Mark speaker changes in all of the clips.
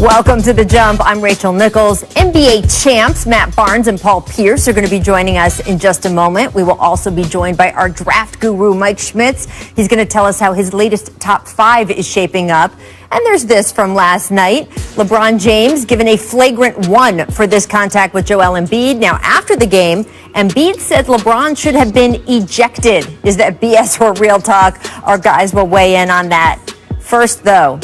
Speaker 1: Welcome to The Jump. I'm Rachel Nichols. NBA champs Matt Barnes and Paul Pierce are going to be joining us in just a moment. We will also be joined by our draft guru, Mike Schmitz. He's going to tell us how his latest top 5 is shaping up. And there's this from last night. LeBron James given a flagrant 1 for this contact with Joel Embiid. Now, after the game, Embiid said LeBron should have been ejected. Is that BS or real talk? Our guys will weigh in on that. First, though,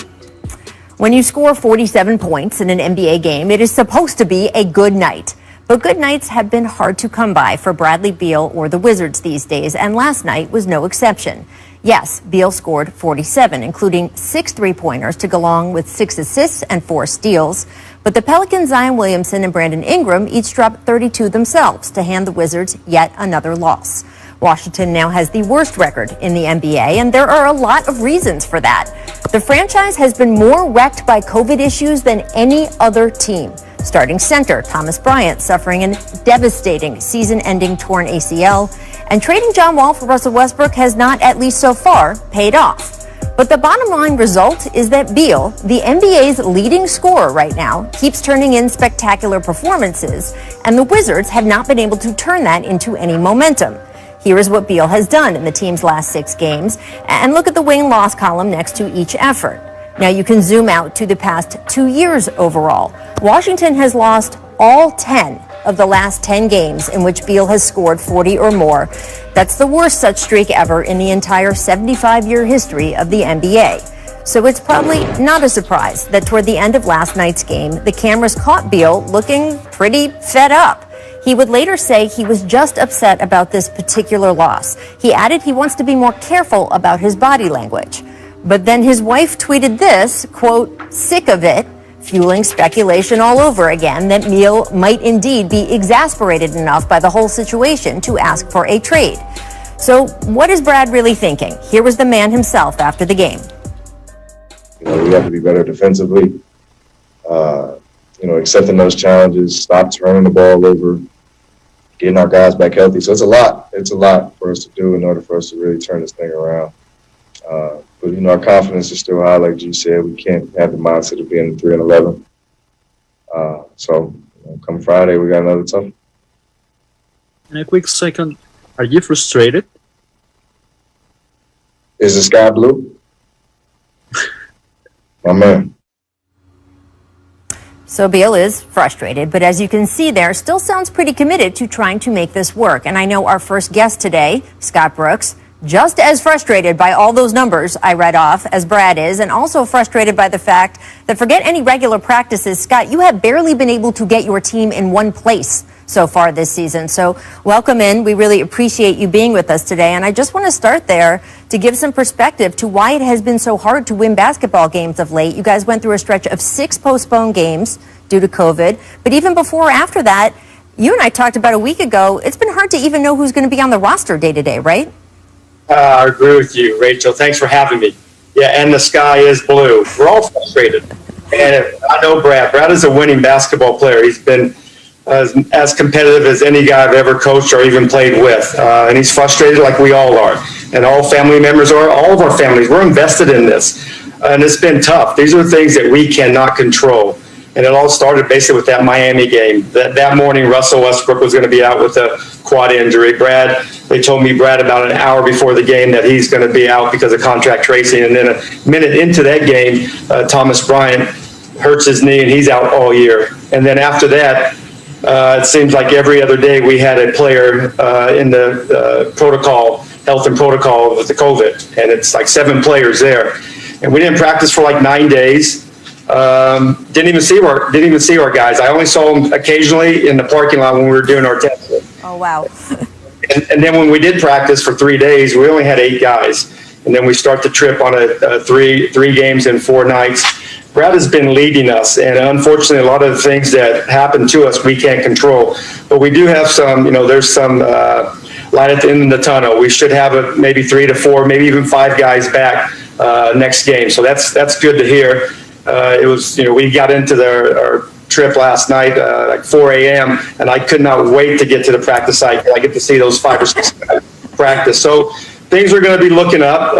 Speaker 1: when you score 47 points in an NBA game, it is supposed to be a good night. But good nights have been hard to come by for Bradley Beal or the Wizards these days, and last night was no exception. Yes, Beal scored 47, including 6 three-pointers to go along with 6 assists and 4 steals. But the Pelicans, Zion Williamson and Brandon Ingram each dropped 32 themselves to hand the Wizards yet another loss. Washington now has the worst record in the NBA, and there are a lot of reasons for that. The franchise has been more wrecked by COVID issues than any other team. Starting center Thomas Bryant suffering a devastating season-ending torn ACL, and trading John Wall for Russell Westbrook has not, at least so far, paid off. But the bottom line result is that Beal, the NBA's leading scorer right now, keeps turning in spectacular performances, and the Wizards have not been able to turn that into any momentum. Here is what Beal has done in the team's last 6 games, and look at the win-loss column next to each effort. Now you can zoom out to the past 2 years overall. Washington has lost all 10 of the last 10 games in which Beal has scored 40 or more. That's the worst such streak ever in the entire 75-year history of the NBA. So it's probably not a surprise that toward the end of last night's game, the cameras caught Beal looking pretty fed up. He would later say he was just upset about this particular loss. He added he wants to be more careful about his body language. But then his wife tweeted this, quote, "sick of it," fueling speculation all over again that Beal might indeed be exasperated enough by the whole situation to ask for a trade. So what is Brad really thinking? Here was the man himself after the game.
Speaker 2: We have to be better defensively, accepting those challenges, stop turning the ball over, getting our guys back healthy. So it's a lot. It's a lot for us to do in order for us to really turn this thing around. But our confidence is still high, like G said. We can't have the mindset of being 3-11. So come Friday, we got another tough one.
Speaker 3: In a quick second, are you frustrated?
Speaker 2: Is the sky blue? My man.
Speaker 1: So Beal is frustrated, but as you can see there, still sounds pretty committed to trying to make this work. And I know our first guest today, Scott Brooks, just as frustrated by all those numbers I read off as Brad is, and also frustrated by the fact that forget any regular practices, Scott, you have barely been able to get your team in one place so far this season. So welcome in. We really appreciate you being with us today. And I just want to start there to give some perspective to why it has been so hard to win basketball games of late. You guys went through a stretch of 6 postponed games due to COVID. But even before or after that, you and I talked about a week ago, it's been hard to even know who's going to be on the roster day to day, right?
Speaker 4: I agree with you, Rachel. Thanks for having me. Yeah, and the sky is blue. We're all frustrated. And I know Brad. Brad is a winning basketball player. He's been as competitive as any guy I've ever coached or even played with. And he's frustrated like we all are. And all family members are, all of our families. We're invested in this. And it's been tough. These are things that we cannot control. And it all started basically with that Miami game. That morning, Russell Westbrook was going to be out with a quad injury. They told me, Brad, about an hour before the game that he's going to be out because of contract tracing. And then a minute into that game, Thomas Bryant hurts his knee and he's out all year. And then after that, it seems like every other day we had a player in the protocol, health and protocol with the COVID. And it's like 7 players there. And we didn't practice for like 9 days. Didn't even see our guys. I only saw them occasionally in the parking lot when we were doing our testing.
Speaker 1: Oh, wow.
Speaker 4: And then when we did practice for 3 days, we only had 8 guys. And then we start the trip on a three games in 4 nights. Brad has been leading us, and unfortunately, a lot of the things that happen to us we can't control. But we do have some, there's some light at the end of the tunnel. We should have maybe 3 to 4, maybe even 5 guys back next game. So that's good to hear. It was, we got into our trip last night, like 4 a.m., and I could not wait to get to the practice site. I get to see those 5 or 6 guys practice. So things are going to be looking up.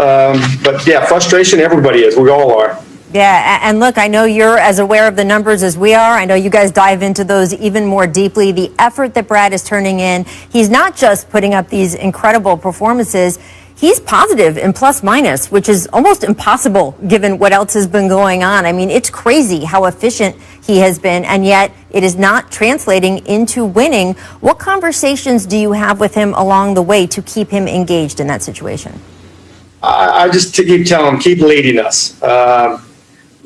Speaker 4: But yeah, frustration, everybody is. We all are.
Speaker 1: Yeah, and look, I know you're as aware of the numbers as we are. I know you guys dive into those even more deeply. The effort that Brad is turning in, he's not just putting up these incredible performances. He's positive in plus minus, which is almost impossible given what else has been going on. I mean, it's crazy how efficient he has been, and yet it is not translating into winning. What conversations do you have with him along the way to keep him engaged in that situation?
Speaker 4: I just keep telling him, keep leading us.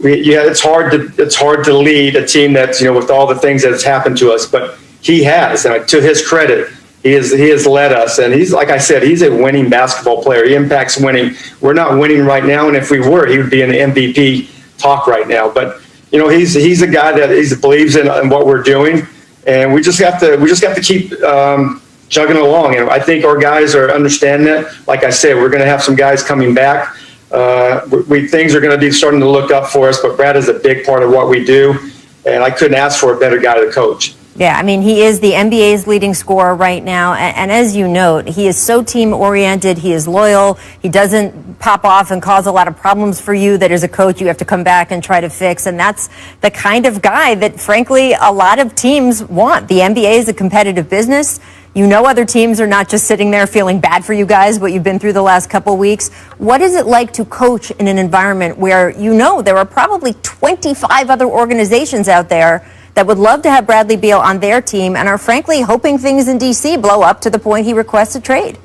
Speaker 4: It's hard to lead a team that's, with all the things that has happened to us, but he has, and to his credit, he has led us. And he's, like I said, he's a winning basketball player. He impacts winning. We're not winning right now, and if we were, he would be in the MVP talk right now. But he's a guy that believes in what we're doing, and we just have to keep chugging along. And I think our guys are understanding that. Like I said, we're going to have some guys coming back. Things are going to be starting to look up for us, but Brad is a big part of what we do, and I couldn't ask for a better guy to coach.
Speaker 1: Yeah, I mean, he is the NBA's leading scorer right now. And as you note, he is so team-oriented. He is loyal. He doesn't pop off and cause a lot of problems for you that as a coach you have to come back and try to fix. And that's the kind of guy that, frankly, a lot of teams want. The NBA is a competitive business. Other teams are not just sitting there feeling bad for you guys, what you've been through the last couple weeks. What is it like to coach in an environment where there are probably 25 other organizations out there that would love to have Bradley Beal on their team and are frankly hoping things in D.C. blow up to the point he requests a trade?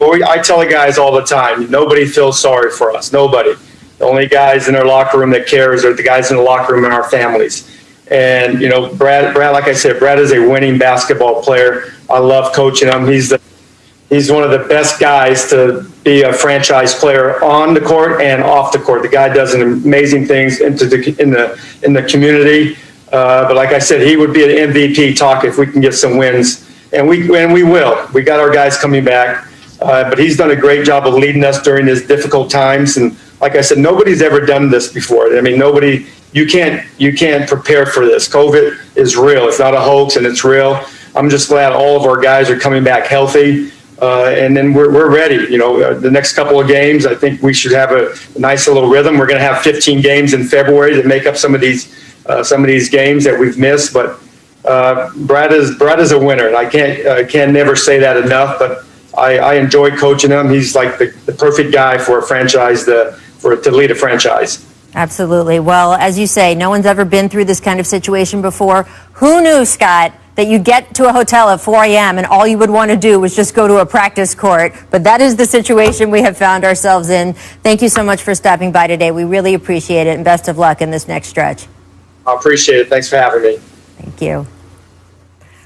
Speaker 4: Well, I tell the guys all the time, nobody feels sorry for us. Nobody. The only guys in our locker room that cares are the guys in the locker room and our families. And, Brad, like I said, Brad is a winning basketball player. I love coaching him. He's one of the best guys to be a franchise player on the court and off the court. The guy does amazing things in the community. But like I said, he would be an MVP talk if we can get some wins, and we will. We got our guys coming back, but he's done a great job of leading us during these difficult times. And like I said, nobody's ever done this before. I mean, you can't prepare for this. COVID is real. It's not a hoax, and it's real. I'm just glad all of our guys are coming back healthy, and then we're ready. The next couple of games, I think we should have a nice little rhythm. We're going to have 15 games in February to make up some of these games that we've missed. But Brad is a winner, and I can't never say that enough. But I enjoy coaching him. He's like the perfect guy for a franchise to lead a franchise.
Speaker 1: Absolutely. Well, as you say, no one's ever been through this kind of situation before. Who knew, Scott, that you'd get to a hotel at 4 a.m. and all you would want to do was just go to a practice court? But that is the situation we have found ourselves in. Thank you so much for stopping by today. We really appreciate it, and best of luck in this next stretch.
Speaker 4: I appreciate it. Thanks for having me.
Speaker 1: Thank you.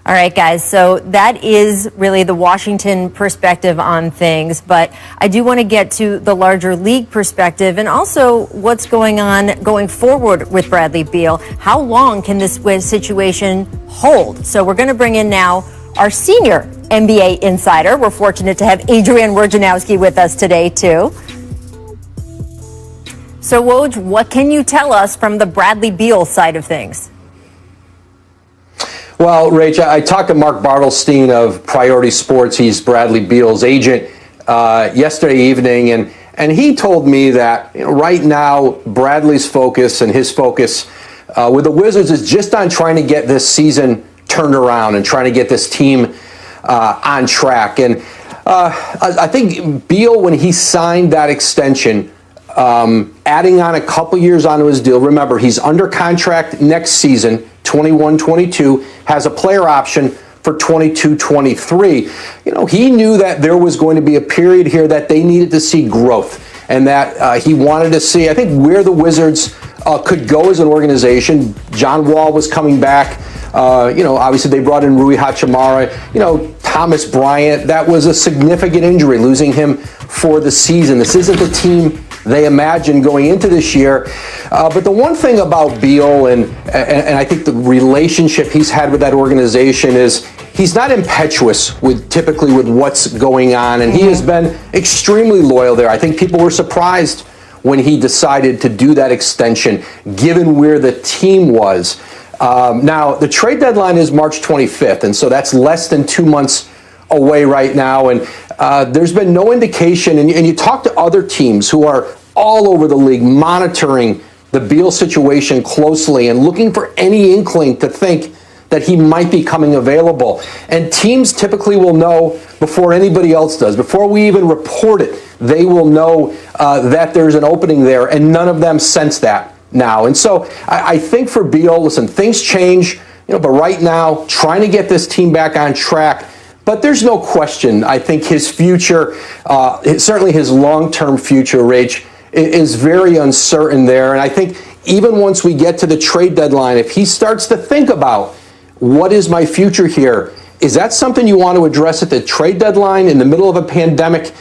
Speaker 1: All right, guys, so that is really the Washington perspective on things, but I do want to get to the larger league perspective and also what's going on going forward with Bradley Beal. How long can this situation hold? So we're going to bring in now our senior NBA insider. We're fortunate to have Adrian Wojnarowski with us today, too. So, Woj, what can you tell us from the Bradley Beal side of things?
Speaker 5: Well, Rach, I talked to Mark Bartelstein of Priority Sports. He's Bradley Beal's agent yesterday evening, and he told me that right now Bradley's focus and his focus with the Wizards is just on trying to get this season turned around and trying to get this team on track. And I think Beal, when he signed that extension, adding on a couple years onto his deal, remember, he's under contract next season, 21-22, has a player option for 22-23. He knew that there was going to be a period here that they needed to see growth, and that he wanted to see, I think, where the Wizards could go as an organization. John Wall was coming back. Obviously they brought in Rui Hachimura. Thomas Bryant, that was a significant injury, losing him for the season. This isn't the team they imagined going into this year. But the one thing about Beal, and I think the relationship he's had with that organization, is he's not impetuous typically with what's going on, and he has been extremely loyal there. I think people were surprised when he decided to do that extension, given where the team was. Now, the trade deadline is March 25th, and so that's less than 2 months away right now, and there's been no indication, and you talk to other teams who are all over the league monitoring the Beal situation closely and looking for any inkling to think that he might be coming available. And teams typically will know before anybody else does. Before we even report it, they will know that there's an opening there, and none of them sense that now. And so I think for Beal, listen, things change, but right now, trying to get this team back on track. But there's no question, I think his future, certainly his long-term future, Rach, is very uncertain there. And I think even once we get to the trade deadline, if he starts to think about what is my future here, is that something you want to address at the trade deadline in the middle of a pandemic?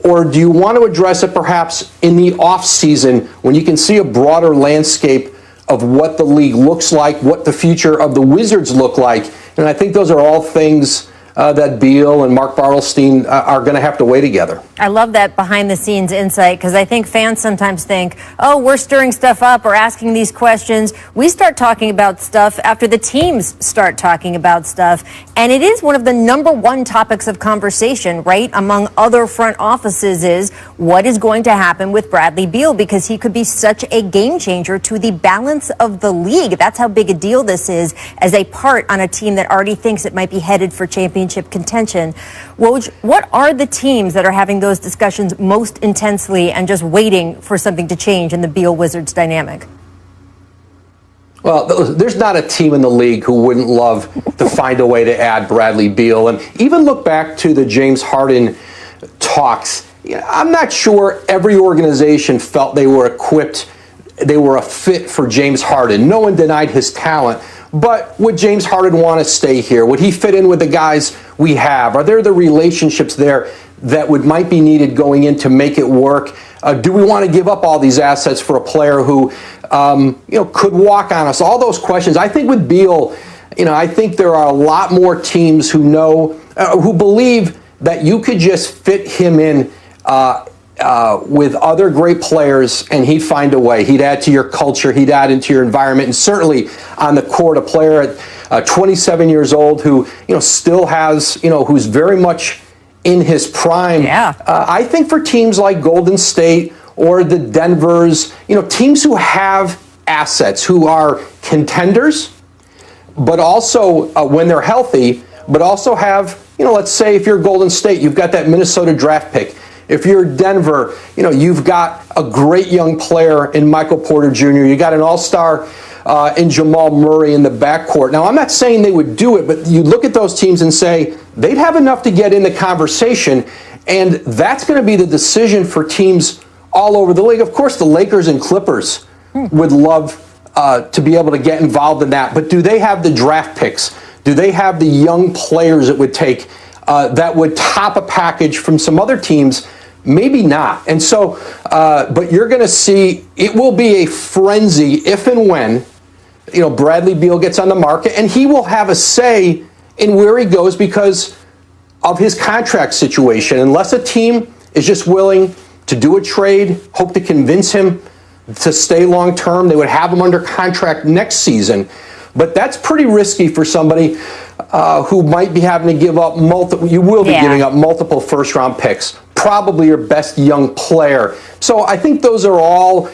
Speaker 5: Or do you want to address it perhaps in the off season when you can see a broader landscape of what the league looks like, what the future of the Wizards look like? And I think those are all things that Beal and Mark Bartelstein are going to have to weigh together.
Speaker 1: I love that behind-the-scenes insight, because I think fans sometimes think, oh, we're stirring stuff up or asking these questions. We start talking about stuff after the teams start talking about stuff, and it is one of the number one topics of conversation, right, among other front offices, is what is going to happen with Bradley Beal, because he could be such a game changer to the balance of the league. That's how big a deal this is as a part on a team that already thinks it might be headed for championship contention. Woj, what are the teams that are having those discussions most intensely and just waiting for something to change in the Beal Wizards dynamic?
Speaker 5: Well, there's not a team in the league who wouldn't love to find a way to add Bradley Beal. And even look back to the James Harden talks. I'm not sure every organization felt they were equipped, they were a fit for James Harden. No one denied his talent. But would James Harden want to stay here? Would he fit in with the guys we have? Are there the relationships there that might be needed going in to make it work? Do we want to give up all these assets for a player who, could walk on us? All those questions. I think with Beal, I think there are a lot more teams who know, who believe that you could just fit him in with other great players, and he'd find a way. He'd add to your culture. He'd add into your environment. And certainly on the court, a player at 27 years old who, still has, who's very much in his prime.
Speaker 1: Yeah.
Speaker 5: I think for teams like Golden State or the Denvers, teams who have assets, who are contenders, but also when they're healthy, but also have, let's say if you're Golden State, you've got that Minnesota draft pick. If you're Denver, you've got a great young player in Michael Porter Jr. You got an all-star in Jamal Murray in the backcourt. Now, I'm not saying they would do it, but you look at those teams and say they'd have enough to get in the conversation, and that's going to be the decision for teams all over the league. Of course, the Lakers and Clippers would love to be able to get involved in that, but do they have the draft picks? Do they have the young players it would take that would top a package from some other teams? Maybe not. And so, but you're going to see it will be a frenzy if and when, Bradley Beal gets on the market, and he will have a say in where he goes because of his contract situation. Unless a team is just willing to do a trade, hope to convince him to stay long term, they would have him under contract next season. But that's pretty risky for somebody who might be having to give up multiple. You will be giving up multiple first-round picks, probably your best young player. So I think those are all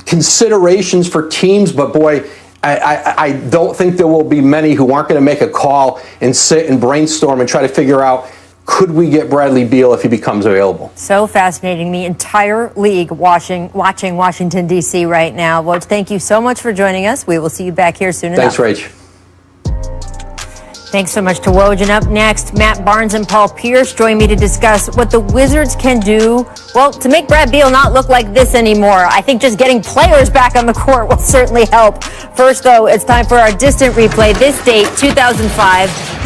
Speaker 5: considerations for teams. But boy, I don't think there will be many who aren't going to make a call and sit and brainstorm and try to figure out, could we get Bradley Beal if he becomes available?
Speaker 1: So fascinating. The entire league watching Washington, D.C. right now. Woj, thank you so much for joining us. We will see you back here soon enough.
Speaker 5: Thanks, Rach.
Speaker 1: Thanks so much to Woj. And up next, Matt Barnes and Paul Pierce join me to discuss what the Wizards can do, well, to make Brad Beal not look like this anymore. I think just getting players back on the court will certainly help. First, though, it's time for our distant replay. This date, 2005.